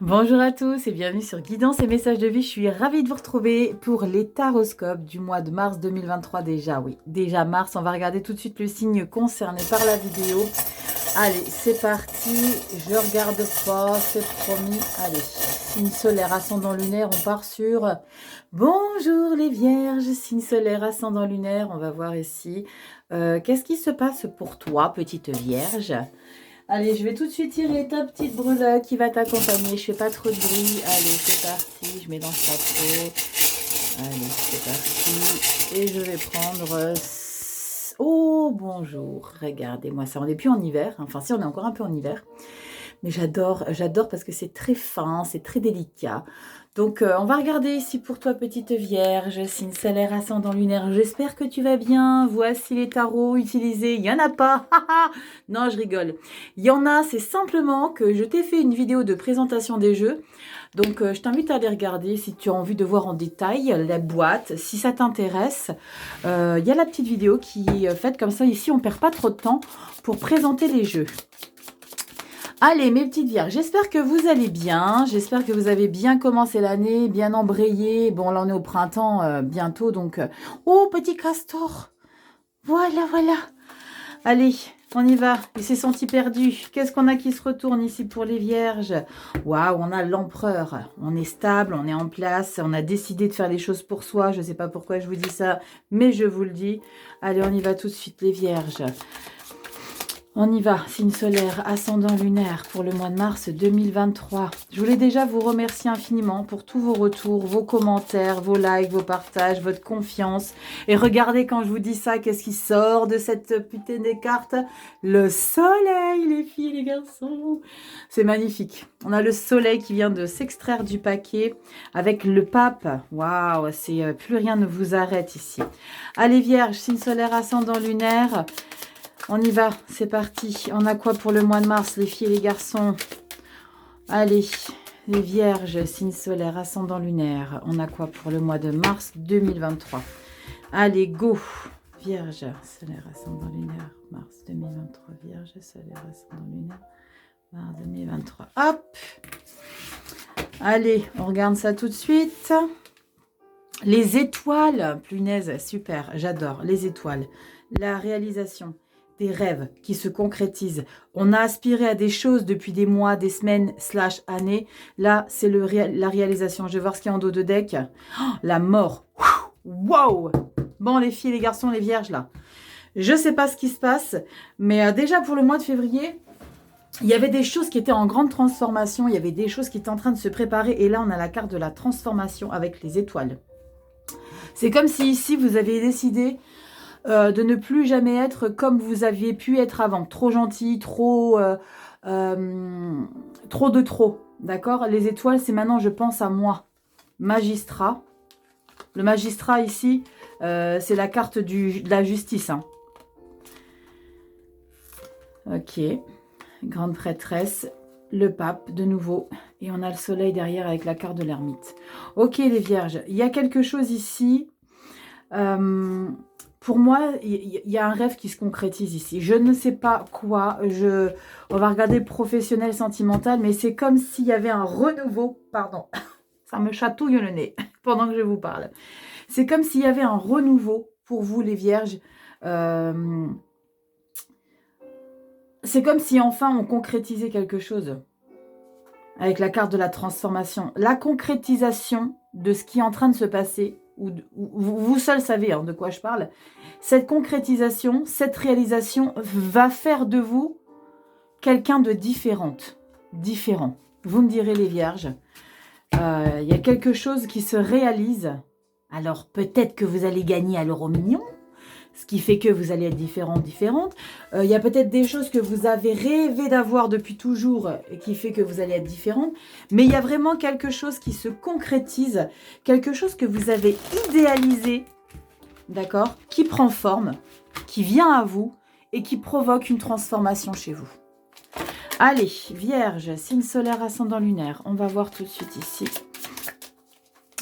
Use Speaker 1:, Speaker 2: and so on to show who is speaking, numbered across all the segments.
Speaker 1: Bonjour à tous et bienvenue sur Guidance et Messages de Vie. Je suis ravie de vous retrouver pour les taroscopes du mois de mars 2023 déjà. Oui, déjà mars. On va regarder tout de suite le signe concerné par la vidéo. Allez, c'est parti. Je regarde pas, c'est promis. Allez, signe solaire, ascendant lunaire, on part sur... Bonjour les vierges, signe solaire, ascendant lunaire. On va voir ici. Qu'est-ce qui se passe pour toi, petite vierge ? Allez, je vais tout de suite tirer ta petite breloque qui va t'accompagner. Je fais pas trop de bruit. Allez, c'est parti. Je mélange pas trop. Allez, c'est parti. Et je vais prendre... Oh, bonjour. Regardez-moi ça. On n'est plus en hiver. Enfin, si, on est encore un peu en hiver. Mais j'adore parce que c'est très fin, c'est très délicat. Donc, on va regarder ici pour toi, petite vierge, signe solaire, ascendant lunaire. J'espère que tu vas bien. Voici les tarots utilisés. Il n'y en a pas. Non, je rigole. Il y en a, c'est simplement que je t'ai fait une vidéo de présentation des jeux. Donc, je t'invite à aller regarder si tu as envie de voir en détail la boîte. Si ça t'intéresse, il y a la petite vidéo qui est faite comme ça. Ici, on ne perd pas trop de temps pour présenter les jeux. Allez, mes petites vierges, j'espère que vous allez bien. J'espère que vous avez bien commencé l'année, bien embrayé. Bon, là, on est au printemps bientôt, donc... Oh, petit castor. Voilà, voilà. Allez, on y va. Il s'est senti perdu. Qu'est-ce qu'on a qui se retourne ici pour les vierges? Waouh, on a l'empereur. On est stable, on est en place. On a décidé de faire les choses pour soi. Je ne sais pas pourquoi je vous dis ça, mais je vous le dis. Allez, on y va tout de suite, les vierges. On y va, signe solaire, ascendant lunaire pour le mois de mars 2023. Je voulais déjà vous remercier infiniment pour tous vos retours, vos commentaires, vos likes, vos partages, votre confiance. Et regardez quand je vous dis ça, qu'est-ce qui sort de cette putain des cartes? Le soleil, les filles et les garçons. C'est magnifique. On a le soleil qui vient de s'extraire du paquet avec le pape. Waouh, c'est plus rien ne vous arrête ici. Allez vierge, signe solaire, ascendant lunaire. On y va, c'est parti. On a quoi pour le mois de mars, les filles et les garçons? Allez, les vierges, signe solaire, ascendant lunaire. On a quoi pour le mois de mars 2023? Allez, go! Vierge, solaire, ascendant lunaire, mars 2023. Vierge, solaire, ascendant lunaire, mars 2023. Hop! Allez, on regarde ça tout de suite. Les étoiles, punaise, super, j'adore. Les étoiles, la réalisation. Des rêves qui se concrétisent. On a aspiré à des choses depuis des mois, des semaines, / années. Là, c'est la réalisation. Je vais voir ce qu'il y a en dos de deck. Oh, la mort. Wow. Bon, les filles, les garçons, les vierges, là. Je ne sais pas ce qui se passe, mais déjà pour le mois de février, il y avait des choses qui étaient en grande transformation. Il y avait des choses qui étaient en train de se préparer. Et là, on a la carte de la transformation avec les étoiles. C'est comme si ici, vous aviez décidé... de ne plus jamais être comme vous aviez pu être avant. Trop gentil, trop de trop. D'accord? Les étoiles, c'est maintenant je pense à moi. Magistrat. Le magistrat ici, c'est la carte de la justice. Hein. Ok. Grande prêtresse. Le pape, de nouveau. Et on a le soleil derrière avec la carte de l'ermite. Ok, les vierges. Il y a quelque chose ici... pour moi, il y a un rêve qui se concrétise ici. Je ne sais pas quoi. On va regarder professionnel, sentimental, mais c'est comme s'il y avait un renouveau. Pardon, ça me chatouille le nez pendant que je vous parle. C'est comme s'il y avait un renouveau pour vous, les vierges. C'est comme si enfin on concrétisait quelque chose. Avec la carte de la transformation. La concrétisation de ce qui est en train de se passer. Vous seul savez hein, de quoi je parle. Cette concrétisation, cette réalisation va faire de vous quelqu'un de différente. Différent. Vous me direz les vierges. Il y a quelque chose qui se réalise. Alors peut-être que vous allez gagner à l'euro million. Ce qui fait que vous allez être différente. Il y a peut-être des choses que vous avez rêvé d'avoir depuis toujours et qui fait que vous allez être différente. Mais il y a vraiment quelque chose qui se concrétise, quelque chose que vous avez idéalisé, d'accord, qui prend forme, qui vient à vous et qui provoque une transformation chez vous. Allez, Vierge, signe solaire, ascendant lunaire. On va voir tout de suite ici.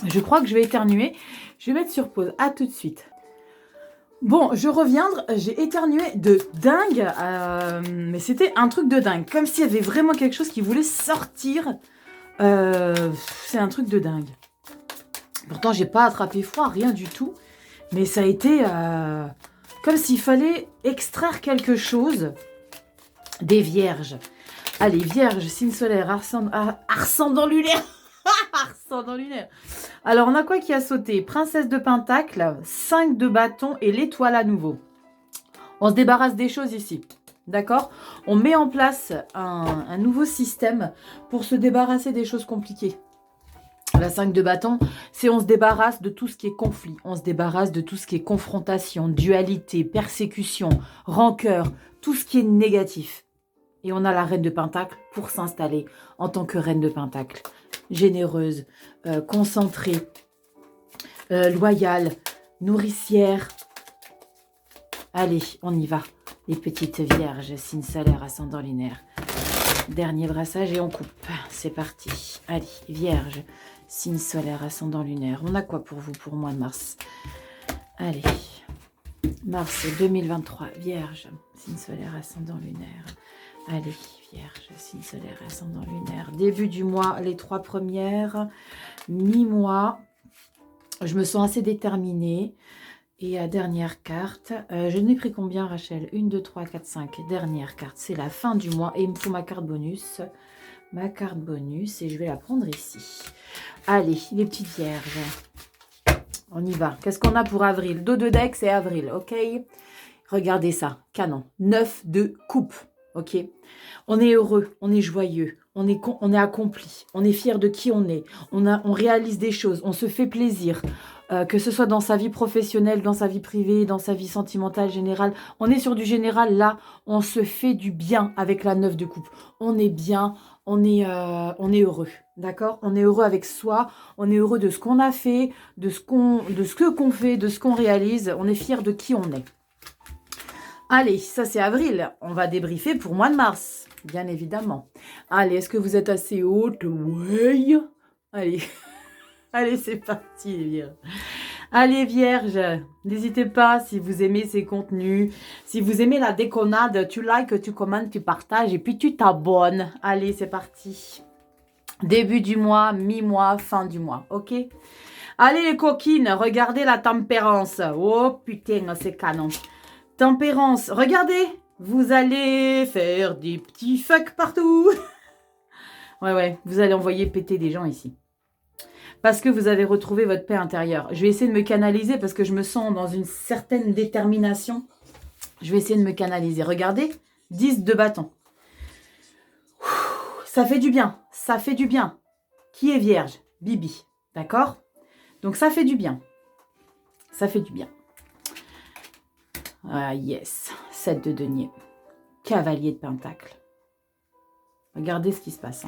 Speaker 1: Je crois que je vais éternuer. Je vais mettre sur pause. À tout de suite. Bon, je reviens, j'ai éternué de dingue, mais c'était un truc de dingue. Comme s'il y avait vraiment quelque chose qui voulait sortir C'est un truc de dingue. Pourtant, j'ai pas attrapé froid, rien du tout. Mais ça a été comme s'il fallait extraire quelque chose des vierges. Allez, vierge, signe solaire, ascendant lunaire. Ascendant lunaire. Alors, on a quoi qui a sauté? Princesse de Pentacle, 5 de bâton et l'étoile à nouveau. On se débarrasse des choses ici. D'accord? On met en place un nouveau système pour se débarrasser des choses compliquées. La 5 de bâton, c'est on se débarrasse de tout ce qui est conflit. On se débarrasse de tout ce qui est confrontation, dualité, persécution, rancœur, tout ce qui est négatif. Et on a la reine de Pentacle pour s'installer en tant que reine de Pentacle. Généreuse, concentrée, loyale, nourricière. Allez, on y va. Les petites vierges, signe solaire, ascendant lunaire. Dernier brassage et on coupe. C'est parti. Allez, vierge, signe solaire, ascendant lunaire. On a quoi pour vous pour le mois de mars? Allez, mars 2023, vierge, signe solaire, ascendant lunaire. Allez, vierge, signe solaire, ascendant lunaire. Début du mois, les 3 premières. Mi-mois, je me sens assez déterminée. Et à dernière carte, je n'ai pris combien, Rachel? 1, 2, 3, 4, 5. Dernière carte, c'est la fin du mois. Et il me faut ma carte bonus. Ma carte bonus, et je vais la prendre ici. Allez, les petites vierges. On y va. Qu'est-ce qu'on a pour avril? Dos de deck, c'est avril, ok? Regardez ça, canon. 9 de coupe, ok? On est heureux, on est joyeux, on est accompli, on est fier de qui on est. On réalise des choses, on se fait plaisir. Que ce soit dans sa vie professionnelle, dans sa vie privée, dans sa vie sentimentale, générale. On est sur du général, là, on se fait du bien avec la 9 de coupe. On est bien, on est heureux, d'accord? On est heureux avec soi, on est heureux de ce qu'on a fait, de ce qu'on fait, de ce qu'on réalise. On est fier de qui on est. Allez, ça c'est avril. On va débriefer pour mois de mars, bien évidemment. Allez, est-ce que vous êtes assez haute? Ouais. Allez. Allez, c'est parti, les vierges. Allez, vierges, n'hésitez pas si vous aimez ces contenus. Si vous aimez la déconnade, tu likes, tu commentes, tu partages et puis tu t'abonnes. Allez, c'est parti. Début du mois, mi-mois, fin du mois, ok? Allez, les coquines, regardez la tempérance. Oh, putain, c'est canon. Tempérance, regardez, vous allez faire des petits fuck partout. Ouais, vous allez envoyer péter des gens ici. Parce que vous avez retrouvé votre paix intérieure. Je vais essayer de me canaliser parce que je me sens dans une certaine détermination. Je vais essayer de me canaliser. Regardez, 10 de bâton. Ça fait du bien, ça fait du bien. Qui est vierge? Bibi, d'accord? Donc ça fait du bien. Ça fait du bien. Ah yes, 7 de denier. Cavalier de pentacle. Regardez ce qui se passe.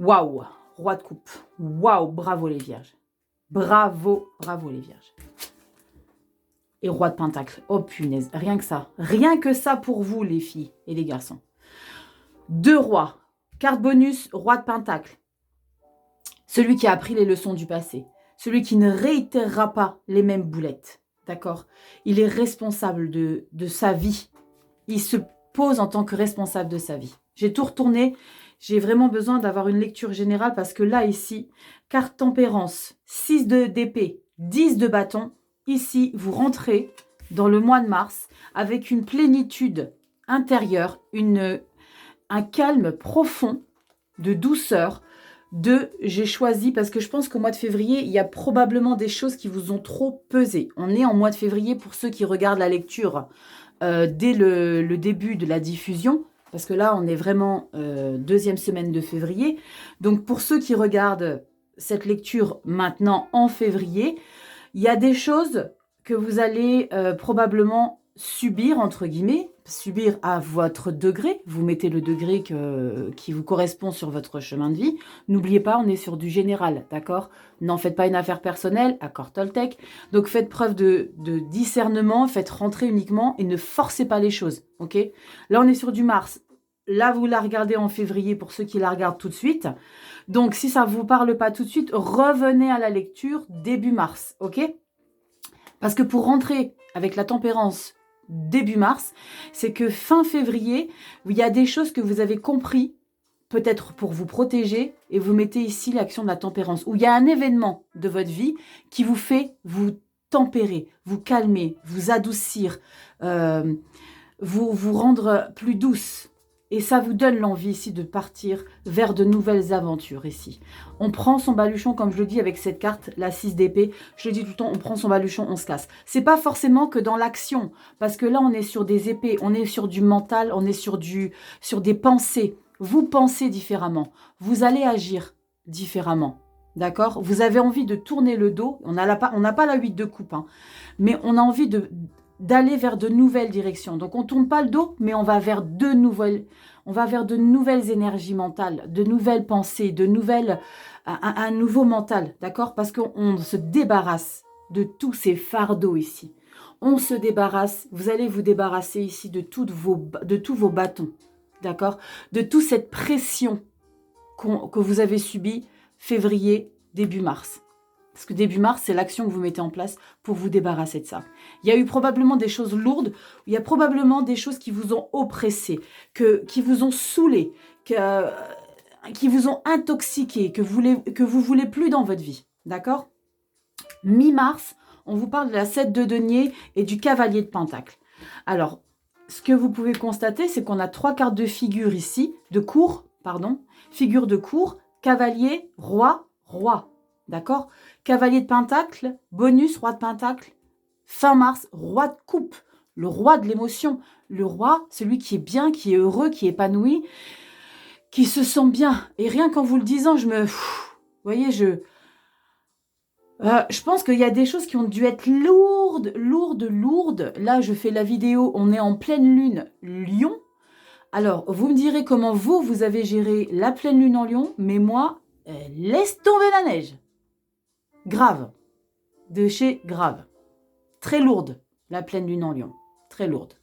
Speaker 1: Waouh! Roi de coupe. Waouh, bravo les vierges. Bravo les vierges. Et roi de pentacle. Oh punaise, rien que ça. Rien que ça pour vous les filles et les garçons. 2 rois. Carte bonus, roi de pentacle. Celui qui a appris les leçons du passé. Celui qui ne réitérera pas les mêmes boulettes. D'accord? Il est responsable de sa vie. Il se pose en tant que responsable de sa vie. J'ai tout retourné. J'ai vraiment besoin d'avoir une lecture générale parce que là, ici, carte tempérance, 6 d'épée, 10 de bâton. Ici, vous rentrez dans le mois de mars avec une plénitude intérieure, un calme profond, de douceur, j'ai choisi, parce que je pense qu'au mois de février, il y a probablement des choses qui vous ont trop pesé. On est en mois de février pour ceux qui regardent la lecture dès le début de la diffusion. Parce que là, on est vraiment deuxième semaine de février. Donc, pour ceux qui regardent cette lecture maintenant en février, il y a des choses que vous allez probablement subir, entre guillemets, subir à votre degré. Vous mettez le degré qui vous correspond sur votre chemin de vie. N'oubliez pas, on est sur du général, d'accord? N'en faites pas une affaire personnelle, accord Toltec. Donc, faites preuve de discernement, faites rentrer uniquement et ne forcez pas les choses, ok? Là, on est sur du mars. Là, vous la regardez en février pour ceux qui la regardent tout de suite. Donc, si ça ne vous parle pas tout de suite, revenez à la lecture début mars, ok? Parce que pour rentrer avec la tempérance début mars, c'est que fin février, il y a des choses que vous avez compris peut-être pour vous protéger, et vous mettez ici l'action de la tempérance, où il y a un événement de votre vie qui vous fait vous tempérer, vous calmer, vous adoucir, vous rendre plus douce. Et ça vous donne l'envie ici de partir vers de nouvelles aventures ici. On prend son baluchon, comme je le dis avec cette carte, la 6 d'épée. Je le dis tout le temps, on prend son baluchon, on se casse. C'est pas forcément que dans l'action, parce que là on est sur des épées, on est sur du mental, on est sur des pensées. Vous pensez différemment, vous allez agir différemment. D'accord? Vous avez envie de tourner le dos, on n'a pas la 8 de coupe, hein, mais on a envie d'aller vers de nouvelles directions. Donc on ne tourne pas le dos, mais on va vers de nouvelles énergies mentales, de nouvelles pensées, un nouveau mental, d'accord? Parce qu'on se débarrasse de tous ces fardeaux ici. On se débarrasse, vous allez vous débarrasser ici de tous vos bâtons, d'accord? De toute cette pression que vous avez subie février, début mars. Parce que début mars, c'est l'action que vous mettez en place pour vous débarrasser de ça. Il y a eu probablement des choses lourdes, il y a probablement des choses qui vous ont oppressé, qui vous ont saoulé, qui vous ont intoxiqué, que vous voulez plus dans votre vie. D'accord? Mi-mars, on vous parle de la 7 de denier et du cavalier de pentacle. Alors, ce que vous pouvez constater, c'est qu'on a 3 cartes de figure ici, figure de cour, cavalier, roi, roi. D'accord? Cavalier de pentacle, bonus, roi de pentacle. Fin mars, roi de coupe, le roi de l'émotion. Le roi, celui qui est bien, qui est heureux, qui est épanoui, qui se sent bien. Et rien qu'en vous le disant, vous voyez, je pense qu'il y a des choses qui ont dû être lourdes. Là, je fais la vidéo, on est en pleine lune Lion. Alors, vous me direz comment vous avez géré la pleine lune en Lion, mais moi, laisse tomber la neige. Grave. De chez Grave. Très lourde, la pleine lune en Lion. Très lourde.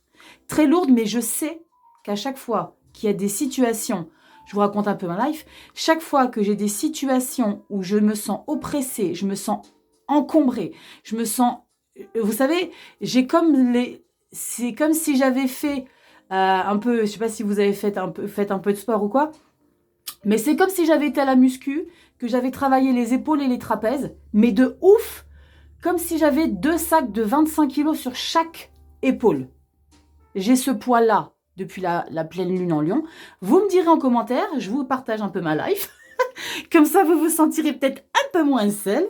Speaker 1: Très lourde, mais je sais qu'à chaque fois qu'il y a des situations, je vous raconte un peu ma life, chaque fois que j'ai des situations où je me sens oppressée, je me sens encombrée, je me sens... Vous savez, c'est comme si j'avais fait un peu... Je ne sais pas si vous avez fait un peu de sport ou quoi, mais c'est comme si j'avais été à la muscu, que j'avais travaillé les épaules et les trapèzes, mais de ouf, comme si j'avais 2 sacs de 25 kilos sur chaque épaule. J'ai ce poids-là depuis la pleine lune en Lion. Vous me direz en commentaire, je vous partage un peu ma life. Comme ça, vous vous sentirez peut-être un peu moins seul.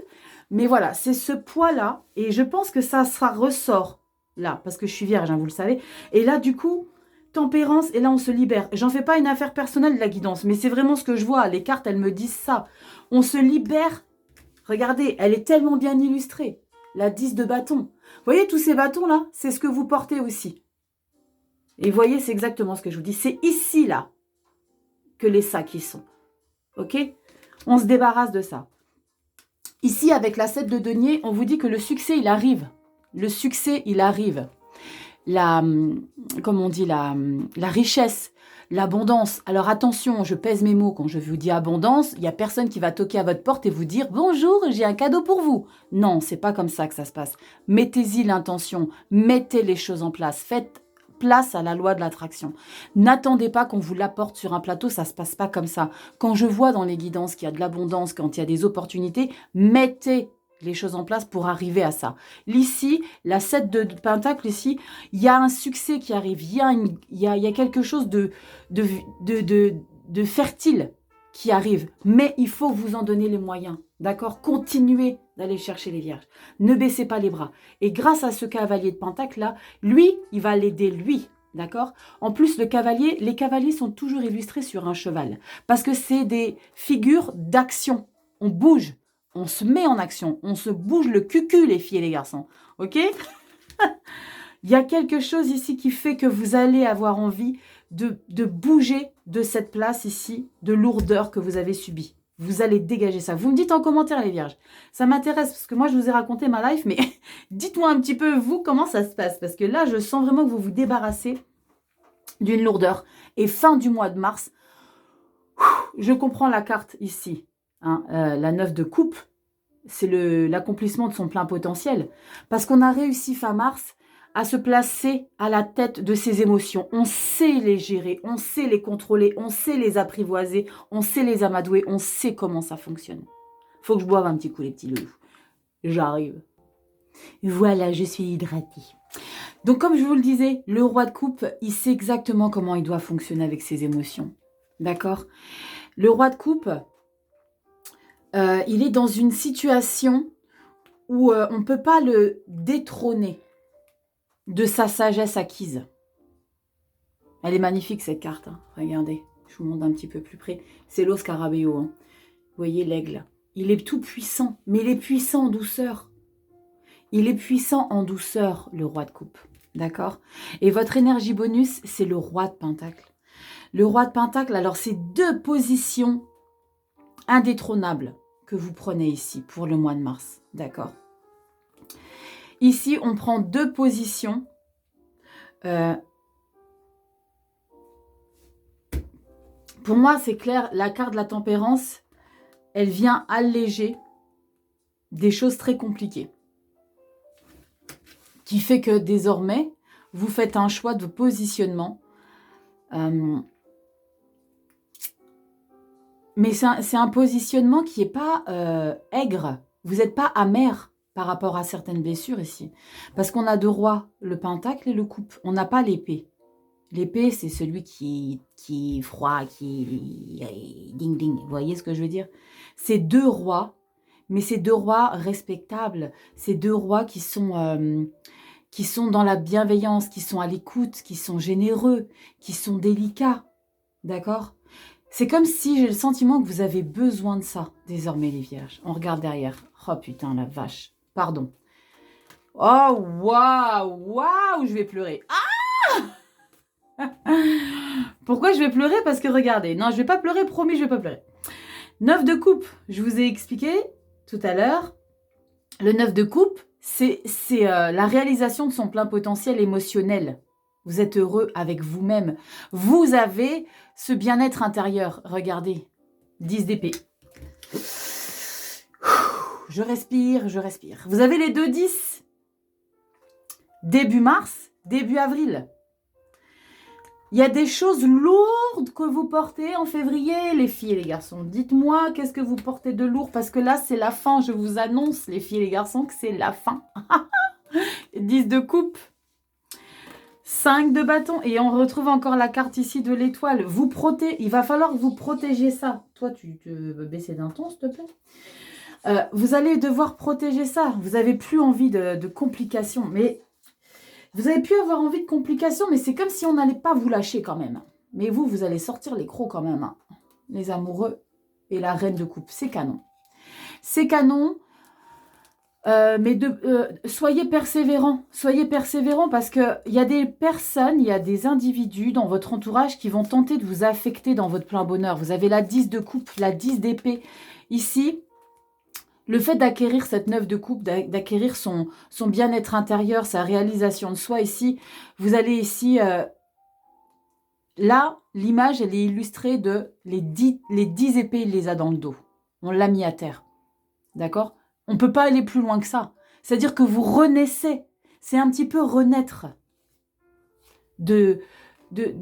Speaker 1: Mais voilà, c'est ce poids-là. Et je pense que ça ressort là, parce que je suis vierge, hein, vous le savez. Et là, du coup... Tempérance, et là on se libère. J'en fais pas une affaire personnelle de la guidance, mais c'est vraiment ce que je vois. Les cartes, elles me disent ça. On se libère. Regardez, elle est tellement bien illustrée. La 10 de bâton. Vous voyez tous ces bâtons-là? C'est ce que vous portez aussi. Et vous voyez, c'est exactement ce que je vous dis. C'est ici, là, que les sacs y sont. Ok? On se débarrasse de ça. Ici, avec la 7 de denier, on vous dit que le succès, il arrive. Le succès, il arrive. Comme on dit, la richesse, l'abondance. Alors attention, je pèse mes mots quand je vous dis abondance. Il n'y a personne qui va toquer à votre porte et vous dire « Bonjour, j'ai un cadeau pour vous ». Non, c'est pas comme ça que ça se passe. Mettez-y l'intention, mettez les choses en place, faites place à la loi de l'attraction. N'attendez pas qu'on vous l'apporte sur un plateau, ça se passe pas comme ça. Quand je vois dans les guidances qu'il y a de l'abondance, quand il y a des opportunités, mettez les choses en place pour arriver à ça. Ici, la 7 de pentacle, ici, il y a un succès qui arrive, il y a quelque chose de fertile qui arrive, mais il faut vous en donner les moyens, d'accord? Continuez d'aller chercher les vierges, ne baissez pas les bras. Et grâce à ce cavalier de pentacle là, lui, il va l'aider lui, d'accord? En plus, les cavaliers sont toujours illustrés sur un cheval, parce que c'est des figures d'action, on bouge. On se met en action, on se bouge le cucu, les filles et les garçons. Ok? Il y a quelque chose ici qui fait que vous allez avoir envie de bouger de cette place ici, de lourdeur que vous avez subie. Vous allez dégager ça. Vous me dites en commentaire, les vierges. Ça m'intéresse, parce que moi, je vous ai raconté ma life, mais dites-moi un petit peu, vous, comment ça se passe. Parce que là, je sens vraiment que vous vous débarrassez d'une lourdeur. Et fin du mois de mars, je comprends la carte ici. Hein, la 9 de coupe, c'est l'accomplissement de son plein potentiel. Parce qu'on a réussi fin mars à se placer à la tête de ses émotions. On sait les gérer, on sait les contrôler, on sait les apprivoiser, on sait les amadouer, on sait comment ça fonctionne. Faut que je boive un petit coup, les petits loulous. J'arrive. Voilà, je suis hydratée. Donc, comme je vous le disais, le roi de coupe, il sait exactement comment il doit fonctionner avec ses émotions. D'accord? Le roi de coupe, il est dans une situation où on ne peut pas le détrôner de sa sagesse acquise. Elle est magnifique, cette carte. Hein. Regardez, je vous montre un petit peu plus près. C'est l'os scarabéo. Hein. Vous voyez l'aigle. Il est tout puissant, mais il est puissant en douceur. Il est puissant en douceur, le roi de coupe. D'accord? Et votre énergie bonus, c'est le roi de pentacle. Le roi de pentacle, alors c'est 2 positions indétrônables que vous prenez ici pour le mois de mars. D'accord? Ici, on prend 2 positions. Pour moi, c'est clair, la carte de la tempérance, elle vient alléger des choses très compliquées. Qui fait que désormais, vous faites un choix de positionnement. Mais c'est un positionnement qui n'est pas aigre. Vous n'êtes pas amer par rapport à certaines blessures ici. Parce qu'on a 2 rois, le pentacle et le coupe. On n'a pas l'épée. L'épée, c'est celui qui est froid, qui ding ding. Vous voyez ce que je veux dire? C'est 2 rois, mais c'est 2 rois respectables. C'est 2 rois qui sont dans la bienveillance, qui sont à l'écoute, qui sont généreux, qui sont délicats. D'accord? C'est comme si j'ai le sentiment que vous avez besoin de ça, désormais, les vierges. On regarde derrière. Oh putain, la vache. Pardon. Oh, waouh, waouh, je vais pleurer. Ah! Pourquoi je vais pleurer? Parce que regardez. Non, je vais pas pleurer, promis, je vais pas pleurer. 9 de coupe, je vous ai expliqué tout à l'heure. Le 9 de coupe, c'est la réalisation de son plein potentiel émotionnel. Vous êtes heureux avec vous-même. Vous avez ce bien-être intérieur. Regardez. 10 d'épée. Je respire, je respire. Vous avez les 2 10. Début mars, début avril. Il y a des choses lourdes que vous portez en février, les filles et les garçons. Dites-moi, qu'est-ce que vous portez de lourd? Parce que là, c'est la fin. Je vous annonce, les filles et les garçons, que c'est la fin. 10 de coupe. 5 de bâton. Et on retrouve encore la carte ici de l'étoile. Il va falloir que vous protégiez ça. Toi, tu veux baisser d'un ton, s'il te plaît? Vous allez devoir protéger ça. Vous n'avez plus envie de complications. Mais vous avez pu avoir envie de complications, mais c'est comme si on n'allait pas vous lâcher quand même. Mais vous allez sortir les crocs quand même. Hein. Les amoureux et la reine de coupe. C'est canon. C'est canon. Mais soyez persévérants. Soyez persévérants parce qu'il y a des personnes, il y a des individus dans votre entourage qui vont tenter de vous affecter dans votre plein bonheur. Vous avez la 10 de coupe, la 10 d'épée. Ici, le fait d'acquérir cette 9 de coupe, d'acquérir son bien-être intérieur, sa réalisation de soi ici, vous allez ici... là, l'image, elle est illustrée de les 10 épées, il les a dans le dos. On l'a mis à terre. D'accord ? On ne peut pas aller plus loin que ça. C'est-à-dire que vous renaissez. C'est un petit peu renaître de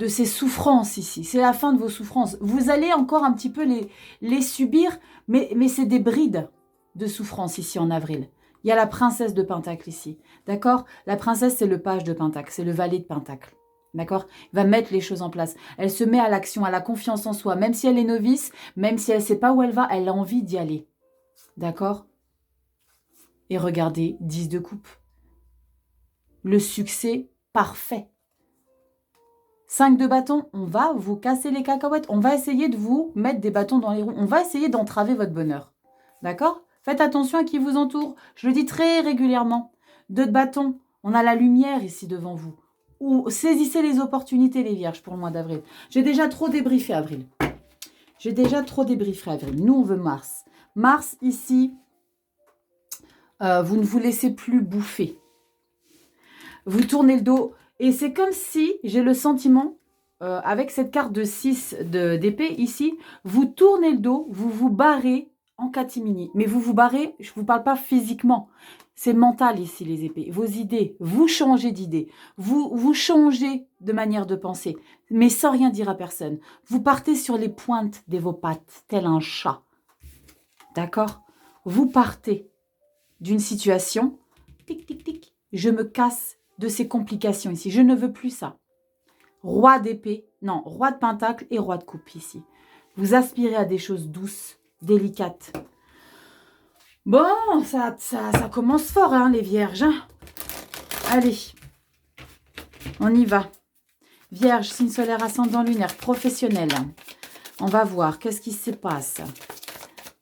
Speaker 1: ces souffrances ici. C'est la fin de vos souffrances. Vous allez encore un petit peu les subir, mais c'est des brides de souffrance ici en avril. Il y a la princesse de Pentacle ici. D'accord? La princesse, c'est le page de Pentacle. C'est le valet de Pentacle. D'accord? Elle va mettre les choses en place. Elle se met à l'action, à la confiance en soi. Même si elle est novice, même si elle ne sait pas où elle va, elle a envie d'y aller. D'accord? Et regardez, 10 de coupe. Le succès parfait. 5 de bâton, on va vous casser les cacahuètes. On va essayer de vous mettre des bâtons dans les roues. On va essayer d'entraver votre bonheur. D'accord? Faites attention à qui vous entoure. Je le dis très régulièrement. 2 de bâton, on a la lumière ici devant vous. Ou saisissez les opportunités, les vierges, pour le mois d'avril. J'ai déjà trop débriefé avril. Nous, on veut mars. Mars, ici... vous ne vous laissez plus bouffer. Vous tournez le dos. Et c'est comme si, j'ai le sentiment, avec cette carte de 6 d'épée ici, vous tournez le dos, vous vous barrez en catimini. Mais vous vous barrez, je ne vous parle pas physiquement. C'est mental ici, les épées. Vos idées, vous changez d'idée. Vous changez de manière de penser, mais sans rien dire à personne. Vous partez sur les pointes de vos pattes, tel un chat. D'accord? Vous partez d'une situation, tic, tic, tic, je me casse de ces complications ici. Je ne veux plus ça. Roi d'épée, non, roi de pentacle et roi de coupe ici. Vous aspirez à des choses douces, délicates. Bon, ça commence fort, hein, les vierges. Hein. Allez, on y va. Vierge, signe solaire, ascendant lunaire, professionnel. On va voir qu'est-ce qui se passe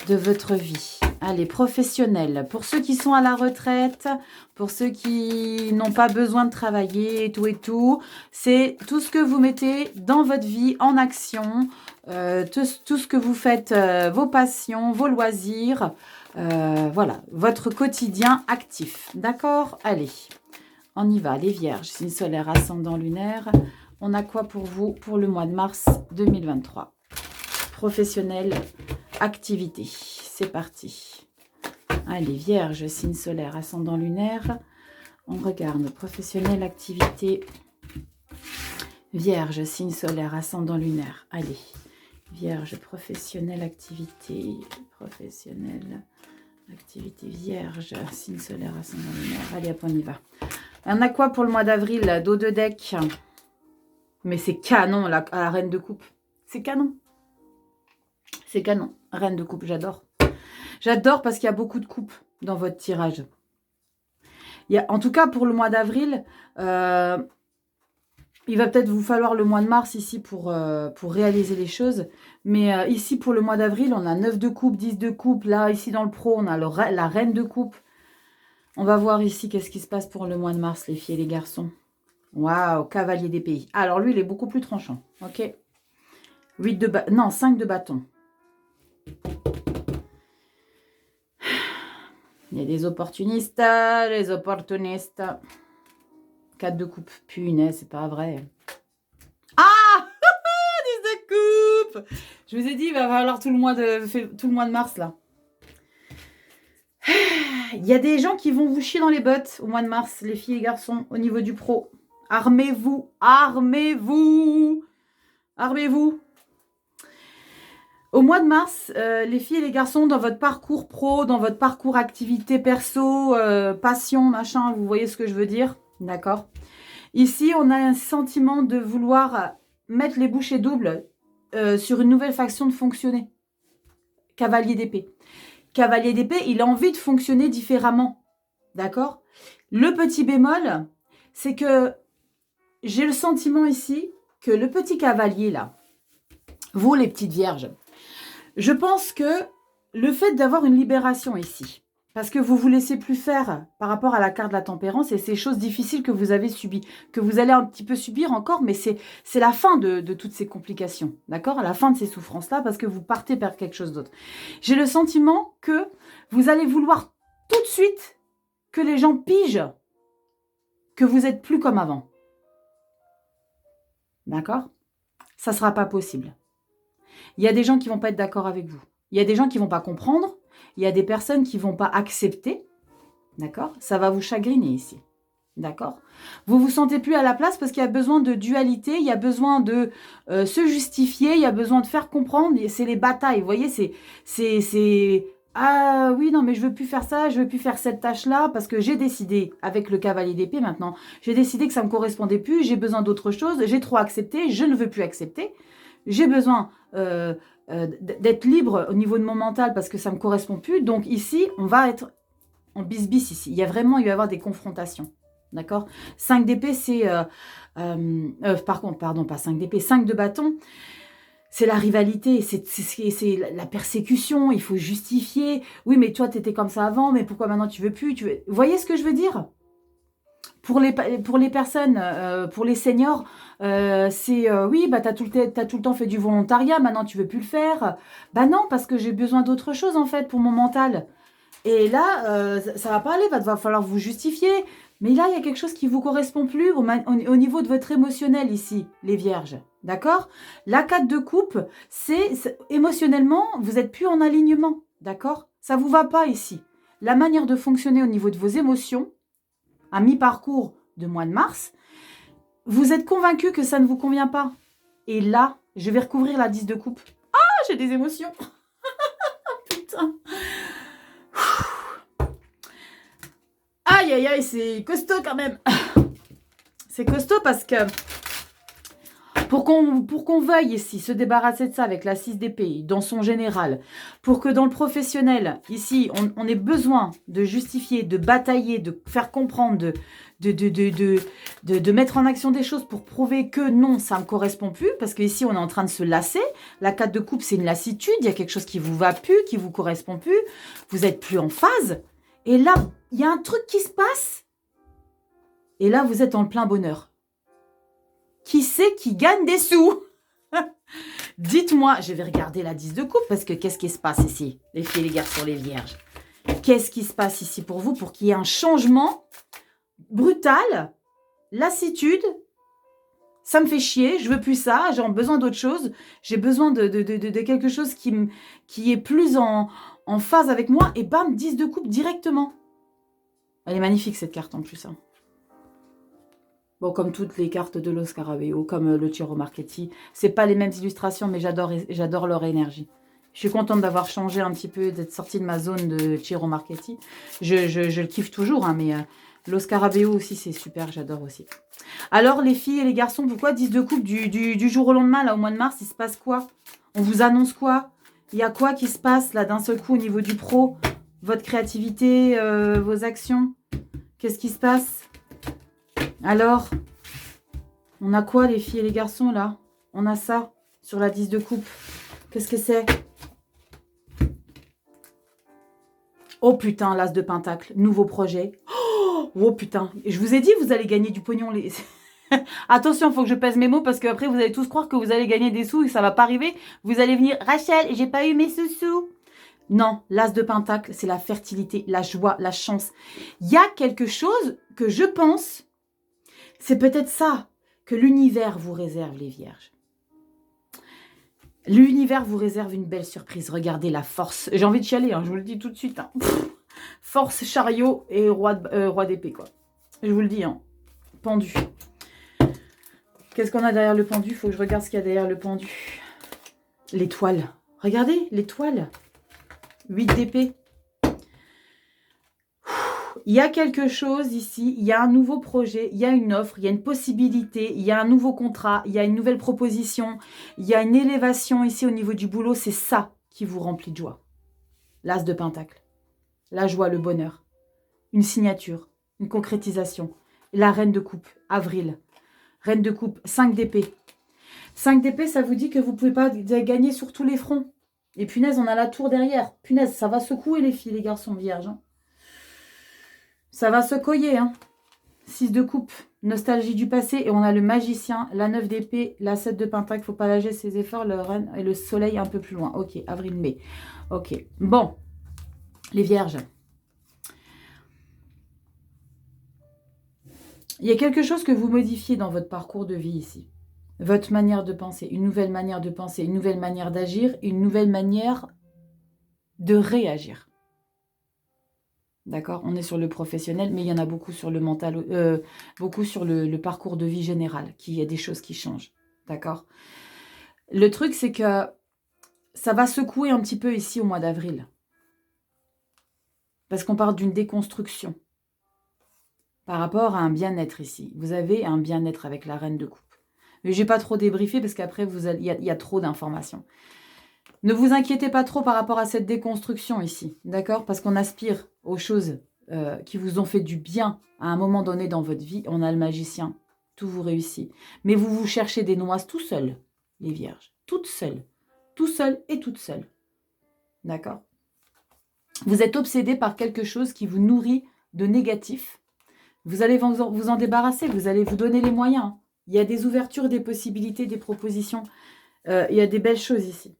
Speaker 1: de votre vie. Allez, professionnel. Pour ceux qui sont à la retraite, pour ceux qui n'ont pas besoin de travailler et tout, c'est tout ce que vous mettez dans votre vie en action, tout ce que vous faites, vos passions, vos loisirs, voilà, votre quotidien actif. D'accord? Allez, on y va, les vierges, signe solaire, ascendant lunaire. On a quoi pour vous pour le mois de mars 2023? Professionnel, activité. C'est parti. Allez, vierge, signe solaire, ascendant lunaire. On regarde professionnel, activité. Vierge, signe solaire, ascendant lunaire. Allez, vierge, professionnel, activité. Professionnel, activité. Vierge, signe solaire, ascendant lunaire. Allez, hop, on y va. On a quoi pour le mois d'avril? Dos de deck. Mais c'est canon, la reine de coupe. C'est canon. C'est canon. Reine de coupe, j'adore. J'adore parce qu'il y a beaucoup de coupes dans votre tirage. En tout cas, pour le mois d'avril, il va peut-être vous falloir le mois de mars ici pour réaliser les choses. Mais ici, pour le mois d'avril, on a 9 de coupe, 10 de coupe. Là, ici, dans le pro, on a la reine de coupe. On va voir ici qu'est-ce qui se passe pour le mois de mars, les filles et les garçons. Waouh, cavalier d'épée. Alors, lui, il est beaucoup plus tranchant. Ok. 5 de bâton. Il y a des opportunistes, les opportunistes. 4 de coupe. Punaise, c'est pas vrai. Ah 10 de coupe. Je vous ai dit, il va falloir tout le mois de mars, là. Il y a des gens qui vont vous chier dans les bottes au mois de mars, les filles et garçons, au niveau du pro. Armez-vous, armez-vous, armez-vous. Au mois de mars, les filles et les garçons, dans votre parcours pro, dans votre parcours activité perso, passion, machin, vous voyez ce que je veux dire? D'accord? Ici, on a un sentiment de vouloir mettre les bouchées doubles sur une nouvelle façon de fonctionner. Cavalier d'épée. Cavalier d'épée, il a envie de fonctionner différemment. D'accord? Le petit bémol, c'est que j'ai le sentiment ici que le petit cavalier, là, vous les petites vierges, je pense que le fait d'avoir une libération ici, parce que vous ne vous laissez plus faire par rapport à la carte de la tempérance et ces choses difficiles que vous avez subies, que vous allez un petit peu subir encore, mais c'est la fin de toutes ces complications, d'accord? À la fin de ces souffrances-là, parce que vous partez vers quelque chose d'autre. J'ai le sentiment que vous allez vouloir tout de suite que les gens pigent que vous n'êtes plus comme avant. D'accord? Ça ne sera pas possible. Il y a des gens qui ne vont pas être d'accord avec vous. Il y a des gens qui ne vont pas comprendre. Il y a des personnes qui ne vont pas accepter. D'accord? Ça va vous chagriner ici. D'accord? Vous ne vous sentez plus à la place parce qu'il y a besoin de dualité, il y a besoin de se justifier, il y a besoin de faire comprendre. C'est les batailles. Vous voyez, c'est ah oui, non, mais je ne veux plus faire ça, je ne veux plus faire cette tâche-là parce que j'ai décidé, avec le cavalier d'épée maintenant, j'ai décidé que ça ne me correspondait plus, j'ai besoin d'autre chose, j'ai trop accepté, je ne veux plus accepter. J'ai besoin d'être libre au niveau de mon mental parce que ça ne me correspond plus. Donc ici, on va être en bis-bis ici. Il va y avoir des confrontations. D'accord? 5 d'épée, c'est... pardon, pas 5 d'épée. 5 de bâton, c'est la rivalité, c'est la persécution. Il faut justifier. Oui, mais toi, tu étais comme ça avant, mais pourquoi maintenant tu veux plus? Vous voyez ce que je veux dire? Pour les personnes, pour les seniors, c'est oui, bah, tu as tout le temps fait du volontariat, maintenant tu veux plus le faire. Bah non, parce que j'ai besoin d'autre chose en fait pour mon mental. Et là, ça va pas aller, va falloir vous justifier. Mais là, il y a quelque chose qui vous correspond plus au niveau de votre émotionnel ici, les vierges. D'accord? La 4 de coupe, c'est émotionnellement, vous êtes plus en alignement. D'accord? Ça vous va pas ici. la manière de fonctionner au niveau de vos émotions, à mi-parcours de mois de mars, vous êtes convaincu que ça ne vous convient pas. Et là, je vais recouvrir la 10 de coupe. Ah, j'ai des émotions. Putain. Aïe, aïe, aïe, c'est costaud quand même. C'est costaud parce que pour qu'on veuille ici se débarrasser de ça avec la 6 d'épée, dans son général, pour que dans le professionnel, ici, on ait besoin de justifier, de batailler, de faire comprendre, de mettre en action des choses pour prouver que non, ça ne me correspond plus, parce qu'ici, on est en train de se lasser. La 4 de coupe, c'est une lassitude, il y a quelque chose qui vous va plus, qui vous correspond plus, vous n'êtes plus en phase. Et là, il y a un truc qui se passe. Et là, vous êtes en plein bonheur. Qui c'est qui gagne des sous? Dites-moi, je vais regarder la 10 de coupe parce que qu'est-ce qui se passe ici? Les filles, les garçons, les vierges. Qu'est-ce qui se passe ici pour vous pour qu'il y ait un changement brutal? Lassitude, ça me fait chier, je veux plus ça, j'ai besoin d'autre chose. J'ai besoin de quelque chose qui est plus en phase avec moi. Et bam, 10 de coupe directement. Elle est magnifique cette carte en plus. Hein. Bon, comme toutes les cartes de Lo Scarabeo, comme le Ciro Marchetti. C'est pas les mêmes illustrations, mais j'adore leur énergie. Je suis contente d'avoir changé un petit peu, d'être sortie de ma zone de Ciro Marchetti. Je le kiffe toujours, hein, mais Lo Scarabeo aussi, c'est super, j'adore aussi. Alors, les filles et les garçons, pourquoi 10 de coupe du jour au lendemain, là, au mois de mars, il se passe quoi? On vous annonce quoi? Il y a quoi qui se passe, là, d'un seul coup, au niveau du pro? Votre créativité, vos actions? Qu'est-ce qui se passe? Alors, on a quoi les filles et les garçons là? On a ça sur la 10 de coupe. Qu'est-ce que c'est? Oh putain, l'as de pentacle, nouveau projet. Oh putain, et je vous ai dit, vous allez gagner du pognon. Les... Attention, il faut que je pèse mes mots parce qu'après vous allez tous croire que vous allez gagner des sous et ça va pas arriver. Vous allez venir, Rachel, j'ai pas eu mes sous-sous. Non, l'as de pentacle, c'est la fertilité, la joie, la chance. Il y a quelque chose que je pense... C'est peut-être ça que l'univers vous réserve, les vierges. L'univers vous réserve une belle surprise. Regardez la force. J'ai envie de chialer, hein, je vous le dis tout de suite. Hein. Force, chariot et roi d'épée, quoi. Je vous le dis, hein. Pendu. Qu'est-ce qu'on a derrière le pendu? Il faut que je regarde ce qu'il y a derrière le pendu. L'étoile. Regardez, l'étoile. 8 d'épée. Il y a quelque chose ici, il y a un nouveau projet, il y a une offre, il y a une possibilité, il y a un nouveau contrat, il y a une nouvelle proposition, il y a une élévation ici au niveau du boulot. C'est ça qui vous remplit de joie. L'as de pentacle, la joie, le bonheur, une signature, une concrétisation. La reine de coupe, avril. Reine de coupe, 5 d'épée. 5 d'épée, ça vous dit que vous ne pouvez pas gagner sur tous les fronts. Et punaise, on a la tour derrière. Punaise, ça va secouer les filles, les garçons vierges. Hein. Ça va se coyer, hein. 6 de coupe, nostalgie du passé. Et on a le magicien, la 9 d'épée, la 7 de pentacle. Faut pas lâcher ses efforts, le reine et le soleil un peu plus loin. Ok, avril-mai. Ok, bon. Les vierges. Il y a quelque chose que vous modifiez dans votre parcours de vie ici. Votre manière de penser, une nouvelle manière de penser, une nouvelle manière d'agir, une nouvelle manière de réagir. D'accord? On est sur le professionnel, mais il y en a beaucoup sur le mental, beaucoup sur le parcours de vie général, qu'il y a des choses qui changent. D'accord? Le truc, c'est que ça va secouer un petit peu ici au mois d'avril. Parce qu'on parle d'une déconstruction. Par rapport à un bien-être ici. Vous avez un bien-être avec la reine de coupe. Mais je n'ai pas trop débriefé parce qu'après, il y a trop d'informations. Ne vous inquiétez pas trop par rapport à cette déconstruction ici, d'accord? Parce qu'on aspire aux choses qui vous ont fait du bien à un moment donné dans votre vie. On a le magicien, tout vous réussit. Mais vous cherchez des noises tout seul, les vierges. Toutes seules. Tout seul et toute seule. D'accord? Vous êtes obsédé par quelque chose qui vous nourrit de négatif. Vous allez vous en débarrasser, vous allez vous donner les moyens. Il y a des ouvertures, des possibilités, des propositions. Il y a des belles choses ici.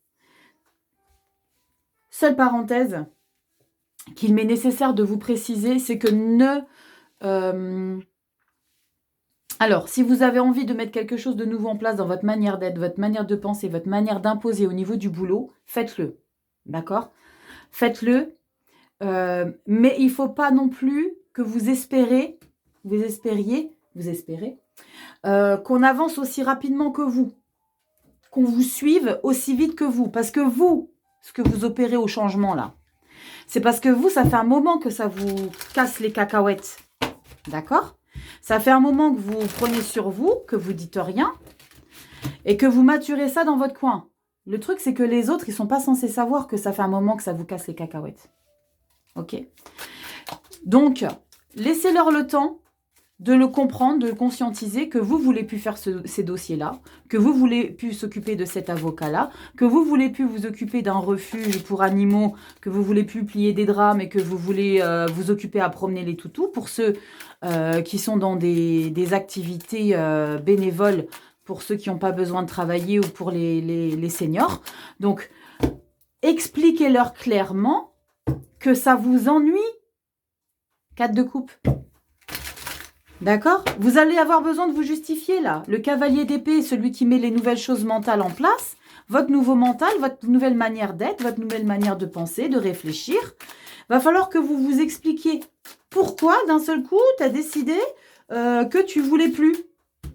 Speaker 1: Seule parenthèse qu'il m'est nécessaire de vous préciser, c'est que alors, si vous avez envie de mettre quelque chose de nouveau en place dans votre manière d'être, votre manière de penser, votre manière d'imposer au niveau du boulot, faites-le. D'accord? Faites-le. Mais il ne faut pas non plus que vous espériez qu'on avance aussi rapidement que vous, qu'on vous suive aussi vite que vous. Parce que vous, ce que vous opérez au changement là, c'est parce que vous, ça fait un moment que ça vous casse les cacahuètes. D'accord? Ça fait un moment que vous prenez sur vous, que vous dites rien, et que vous maturez ça dans votre coin. Le truc, c'est que les autres, ils ne sont pas censés savoir que ça fait un moment que ça vous casse les cacahuètes. Ok? Donc, laissez-leur le temps de le comprendre, de le conscientiser, que vous voulez plus faire ces dossiers-là, que vous voulez plus s'occuper de cet avocat-là, que vous voulez plus vous occuper d'un refuge pour animaux, que vous voulez plus plier des draps, mais que vous voulez vous occuper à promener les toutous. Pour ceux qui sont dans des activités bénévoles, pour ceux qui n'ont pas besoin de travailler ou pour les seniors. Donc, expliquez-leur clairement que ça vous ennuie. 4 de coupe. D'accord? Vous allez avoir besoin de vous justifier là. Le cavalier d'épée, celui qui met les nouvelles choses mentales en place, votre nouveau mental, votre nouvelle manière d'être, votre nouvelle manière de penser, de réfléchir. Va falloir que vous vous expliquiez pourquoi d'un seul coup tu as décidé que tu voulais plus.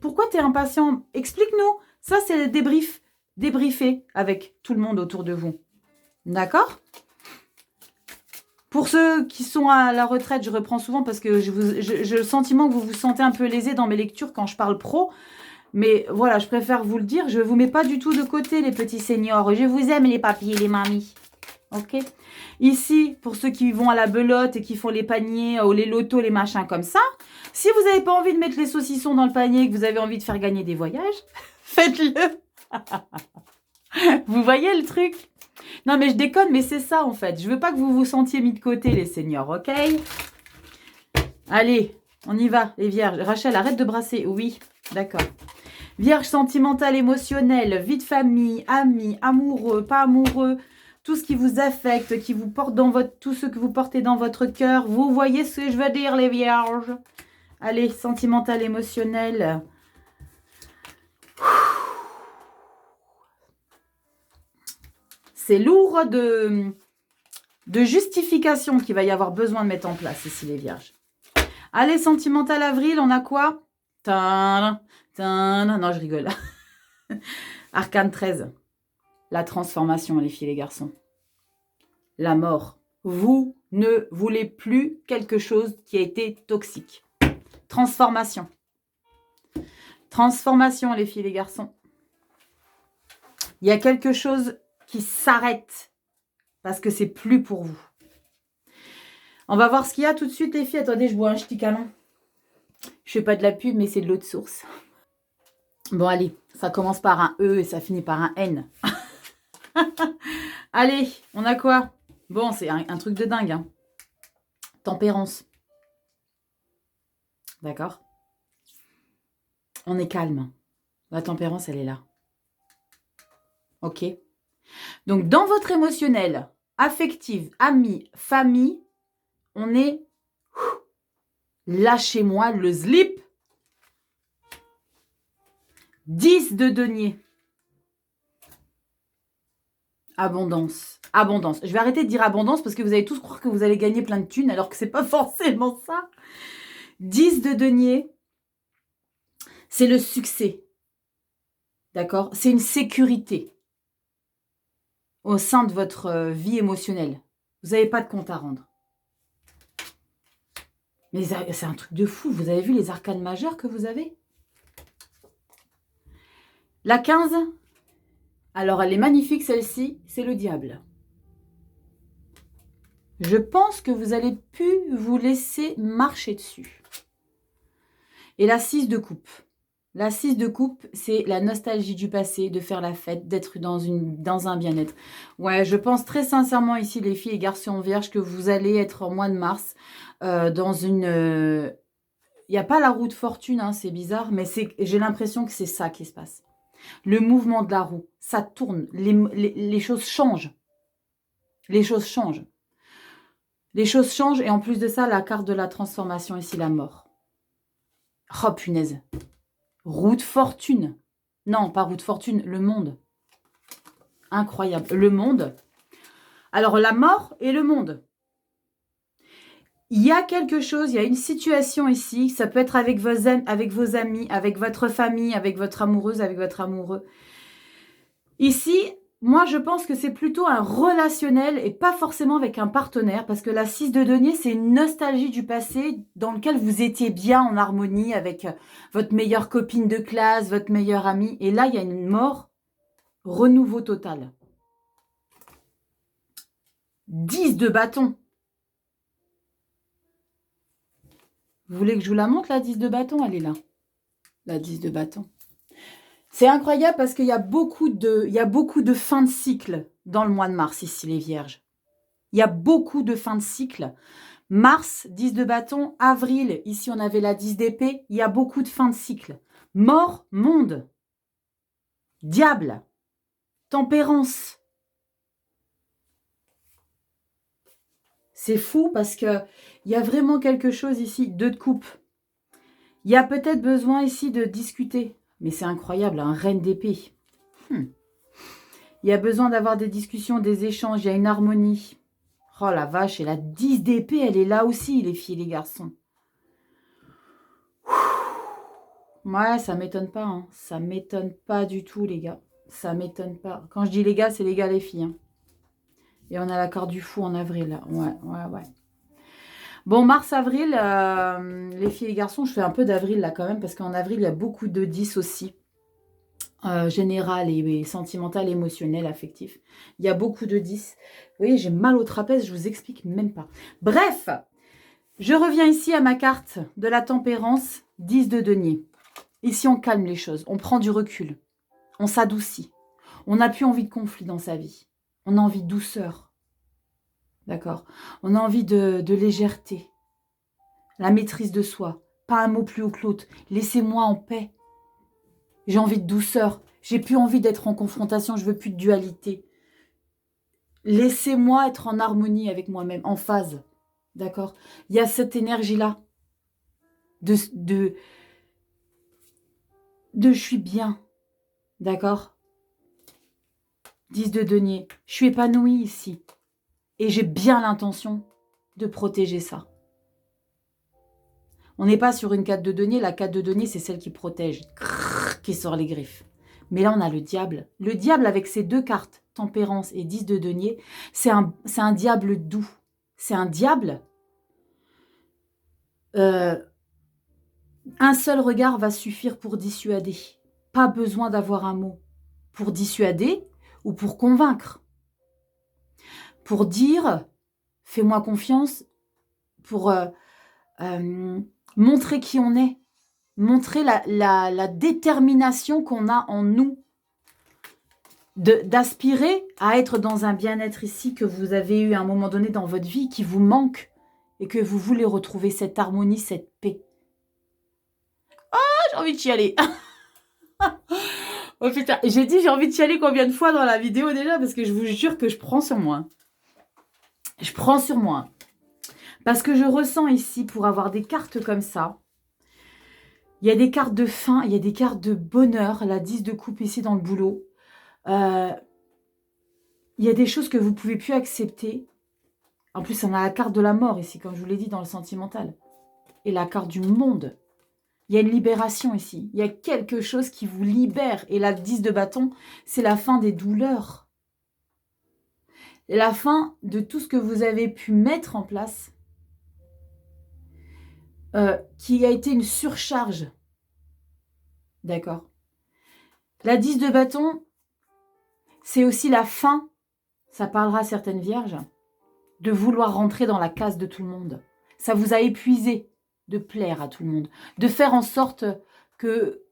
Speaker 1: Pourquoi tu es impatient? Explique-nous. Ça, c'est le débriefer avec tout le monde autour de vous. D'accord? Pour ceux qui sont à la retraite, je reprends souvent parce que j'ai le sentiment que vous vous sentez un peu lésé dans mes lectures quand je parle pro. Mais voilà, je préfère vous le dire, je ne vous mets pas du tout de côté, les petits seniors. Je vous aime, les papis et les mamies. Ok? Ici, pour ceux qui vont à la belote et qui font les paniers ou les lotos, les machins comme ça, si vous n'avez pas envie de mettre les saucissons dans le panier et que vous avez envie de faire gagner des voyages, faites-le. Vous voyez le truc? Non, mais je déconne, mais c'est ça, en fait. Je veux pas que vous vous sentiez mis de côté, les seniors, ok? Allez, on y va, les vierges. Rachel, arrête de brasser. Oui, d'accord. Vierge sentimentale, émotionnelle, vie de famille, amis, amoureux, pas amoureux, tout ce qui vous affecte, qui vous porte dans votre... tout ce que vous portez dans votre cœur. Vous voyez ce que je veux dire, les vierges? Allez, sentimentale, émotionnelle. C'est lourd de justification qu'il va y avoir besoin de mettre en place ici, les vierges. Allez, sentimental avril, on a quoi? Non, je rigole. Arcane 13. La transformation, les filles et les garçons. La mort. Vous ne voulez plus quelque chose qui a été toxique. Transformation. Transformation, les filles et les garçons. Il y a quelque chose qui s'arrête parce que c'est plus pour vous. On va voir ce qu'il y a tout de suite, les filles. Attendez, je bois un petit câlin. Je fais pas de la pub, mais c'est de l'eau de source. Bon, allez, ça commence par un E et ça finit par un N. Allez, on a quoi? Bon, c'est un truc de dingue. Hein. Tempérance. D'accord? On est calme. La tempérance, elle est là. Ok? Donc, dans votre émotionnel, affectif, ami, famille, on est... Lâchez-moi le slip. 10 de denier. Abondance. Abondance. Je vais arrêter de dire abondance parce que vous allez tous croire que vous allez gagner plein de thunes alors que c'est pas forcément ça. 10 de denier. C'est le succès. D'accord? C'est une sécurité au sein de votre vie émotionnelle. Vous n'avez pas de compte à rendre. Mais c'est un truc de fou. Vous avez vu les arcanes majeures que vous avez? La 15, alors elle est magnifique celle-ci, c'est le diable. Je pense que vous allez plus vous laisser marcher dessus. Et la 6 de coupe. La 6 de coupe, c'est la nostalgie du passé, de faire la fête, d'être dans un bien-être. Ouais, je pense très sincèrement ici, les filles et garçons vierges, que vous allez être en mois de mars dans une... Il n'y a pas la roue de fortune, hein, c'est bizarre, mais j'ai l'impression que c'est ça qui se passe. Le mouvement de la roue, ça tourne, les choses changent. Les choses changent. Les choses changent et en plus de ça, la carte de la transformation ici, la mort. Oh punaise. Roue de fortune. Non, pas roue de fortune, le monde. Incroyable. Le monde. Alors la mort et le monde. il y a quelque chose, il y a une situation ici. Ça peut être avec vos amis, avec votre famille, avec votre amoureuse, avec votre amoureux. Ici, moi, je pense que c'est plutôt un relationnel et pas forcément avec un partenaire, parce que la 6 de denier, c'est une nostalgie du passé dans lequel vous étiez bien en harmonie avec votre meilleure copine de classe, votre meilleure amie. Et là, il y a une mort, renouveau total. 10 de bâton. Vous voulez que je vous la montre, la 10 de bâton? Elle est là. La 10 de bâton. C'est incroyable parce qu'il y a beaucoup de fins de cycle dans le mois de mars ici, les vierges. Il y a beaucoup de fins de cycle. Mars, 10 de bâton. Avril, ici on avait la 10 d'épée. Il y a beaucoup de fins de cycle. Mort, monde. Diable. Tempérance. C'est fou parce qu'il y a vraiment quelque chose ici. 2 de coupe. Il y a peut-être besoin ici de discuter. Mais c'est incroyable, un reine d'épée. Il y a besoin d'avoir des discussions, des échanges. Il y a une harmonie. Oh la vache, et la 10 d'épée, elle est là aussi, les filles et les garçons. Ouais, ça m'étonne pas. Hein. Ça m'étonne pas du tout, les gars. Ça m'étonne pas. Quand je dis les gars, c'est les gars, les filles. Hein. Et on a la carte du fou en avril. Là. Ouais. Bon, mars-avril, les filles et les garçons, je fais un peu d'avril là quand même, parce qu'en avril, il y a beaucoup de 10 aussi. Général et sentimental, émotionnel, affectif. Il y a beaucoup de 10. Vous voyez, j'ai mal au trapèze, je vous explique même pas. Bref, je reviens ici à ma carte de la tempérance, 10 de denier. Ici, on calme les choses, on prend du recul, on s'adoucit. On n'a plus envie de conflit dans sa vie. On a envie de douceur. D'accord? On a envie de légèreté. La maîtrise de soi. Pas un mot plus haut que l'autre. Laissez-moi en paix. J'ai envie de douceur. J'ai plus envie d'être en confrontation. Je veux plus de dualité. Laissez-moi être en harmonie avec moi-même, en phase. D'accord? Il y a cette énergie-là. De je suis bien. D'accord? 10 de denier. Je suis épanouie ici. Et j'ai bien l'intention de protéger ça. On n'est pas sur une 4 de denier. La 4 de denier, c'est celle qui protège, qui sort les griffes. Mais là, on a le diable. Le diable, avec ses 2 cartes, tempérance et 10 de denier, c'est un diable doux. C'est un diable. Un seul regard va suffire pour dissuader. Pas besoin d'avoir un mot. Pour dissuader ou pour convaincre. Pour dire, fais-moi confiance. Pour montrer qui on est. Montrer la détermination qu'on a en nous. D'aspirer à être dans un bien-être ici que vous avez eu à un moment donné dans votre vie, qui vous manque, et que vous voulez retrouver cette harmonie, cette paix. Ah, j'ai envie de chialer. Oh putain, j'ai dit j'ai envie de chialer combien de fois dans la vidéo déjà, parce que je vous jure que je prends sur moi. Je prends sur moi. Parce que je ressens ici, pour avoir des cartes comme ça, il y a des cartes de fin, il y a des cartes de bonheur, la 10 de coupe ici dans le boulot. Il y a des choses que vous ne pouvez plus accepter. En plus, on a la carte de la mort ici, comme je vous l'ai dit, dans le sentimental. Et la carte du monde. Il y a une libération ici. Il y a quelque chose qui vous libère. Et la 10 de bâton, c'est la fin des douleurs. Et la fin de tout ce que vous avez pu mettre en place, qui a été une surcharge. D'accord. La 10 de bâton, c'est aussi la fin, ça parlera à certaines vierges, de vouloir rentrer dans la case de tout le monde. Ça vous a épuisé de plaire à tout le monde, de faire en sorte que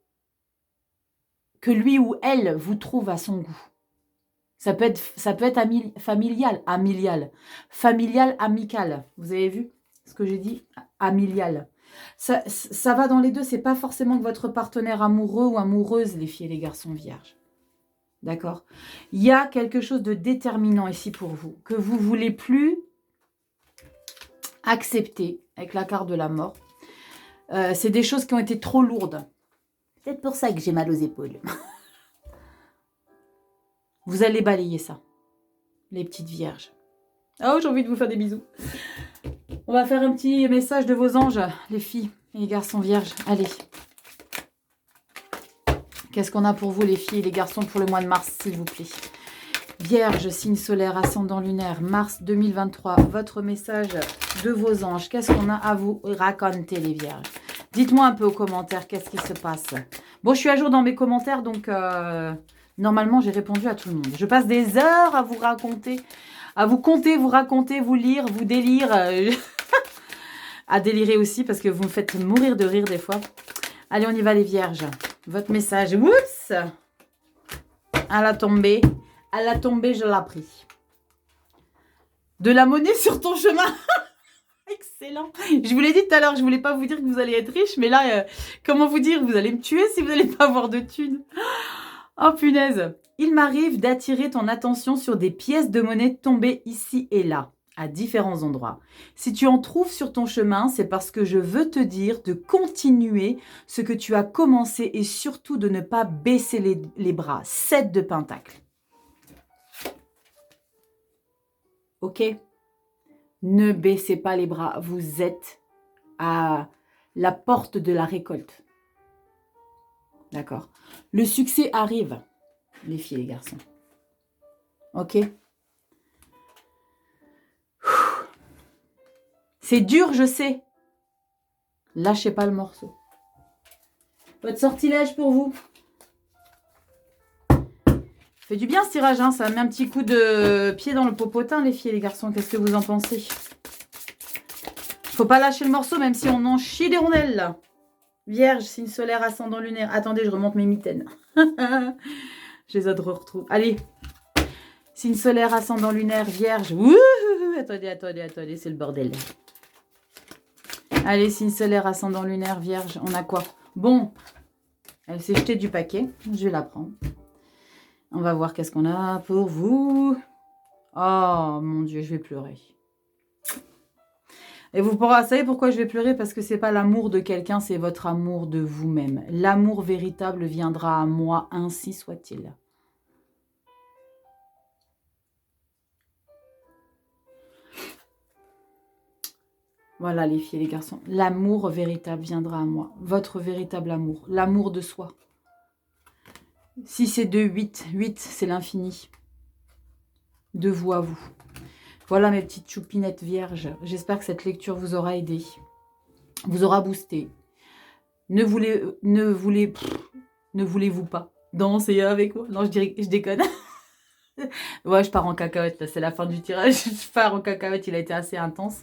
Speaker 1: lui ou elle vous trouve à son goût. Ça peut être familial, amical. Vous avez vu ce que j'ai dit? Amilial. Ça va dans les deux. C'est pas forcément que votre partenaire amoureux ou amoureuse, les filles et les garçons vierges. D'accord? Il y a quelque chose de déterminant ici pour vous, que vous ne voulez plus accepter avec la carte de la mort. C'est des choses qui ont été trop lourdes. Peut-être pour ça que j'ai mal aux épaules. Vous allez balayer ça, les petites vierges. Oh, j'ai envie de vous faire des bisous. On va faire un petit message de vos anges, les filles et les garçons vierges. Allez. Qu'est-ce qu'on a pour vous, les filles et les garçons, pour le mois de mars, s'il vous plaît? Vierge, signe solaire, ascendant lunaire, mars 2023. Votre message de vos anges. Qu'est-ce qu'on a à vous raconter, les vierges? Dites-moi un peu aux commentaires, qu'est-ce qui se passe? Bon, je suis à jour dans mes commentaires, donc normalement, j'ai répondu à tout le monde. Je passe des heures à vous raconter, à vous compter, vous raconter, vous lire, vous délire. À délirer aussi, parce que vous me faites mourir de rire des fois. Allez, on y va, les vierges. Votre message. Oups! À la tombée. À la tombée, je l'ai pris. De la monnaie sur ton chemin. Excellent. Je vous l'ai dit tout à l'heure, je voulais pas vous dire que vous allez être riche, mais là, comment vous dire? Vous allez me tuer si vous n'allez pas avoir de thunes. Oh, punaise. Il m'arrive d'attirer ton attention sur des pièces de monnaie tombées ici et là, à différents endroits. Si tu en trouves sur ton chemin, c'est parce que je veux te dire de continuer ce que tu as commencé et surtout de ne pas baisser les bras. 7 de Pentacle. Ok? Ne baissez pas les bras. Vous êtes à la porte de la récolte. D'accord? Le succès arrive, les filles et les garçons. Ok? C'est dur, je sais. Lâchez pas le morceau. Votre sortilège pour vous. Fait du bien ce tirage, hein. Ça met un petit coup de pied dans le popotin, les filles et les garçons. Qu'est-ce que vous en pensez? Faut pas lâcher le morceau, même si on en chie des rondelles, là. Vierge, signe solaire, ascendant lunaire. Attendez, je remonte mes mitaines. Je les retrouve. Allez. Signe solaire, ascendant lunaire, vierge. Ouh, attendez, c'est le bordel. Allez, signe solaire, ascendant lunaire, vierge. On a quoi? Bon, elle s'est jetée du paquet. Je vais la prendre. On va voir qu'est-ce qu'on a pour vous. Oh, mon Dieu, je vais pleurer. Et vous savez pourquoi je vais pleurer? Parce que c'est pas l'amour de quelqu'un, c'est votre amour de vous-même. L'amour véritable viendra à moi, ainsi soit-il. Voilà, les filles et les garçons. L'amour véritable viendra à moi. Votre véritable amour. L'amour de soi. Si c'est 2, 8. 8, c'est l'infini. De vous à vous. Voilà mes petites choupinettes vierges. J'espère que cette lecture vous aura aidé. Vous aura boosté. Ne voulez-vous pas danser avec moi? Non, je déconne. Ouais, je pars en cacahuète. Là, c'est la fin du tirage. Je pars en cacahuète. Il a été assez intense.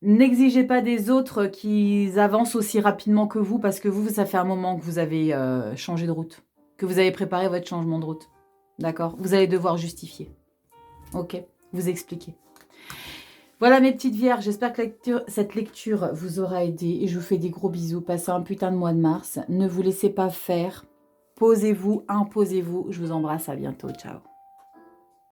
Speaker 1: N'exigez pas des autres qu'ils avancent aussi rapidement que vous, parce que vous, ça fait un moment que vous avez changé de route, que vous avez préparé votre changement de route. D'accord? Vous allez devoir justifier. Ok? Vous expliquer. Voilà mes petites vierges, j'espère que cette lecture vous aura aidé et je vous fais des gros bisous. Passez un putain de mois de mars. Ne vous laissez pas faire. Posez-vous, imposez-vous. Je vous embrasse, à bientôt. Ciao.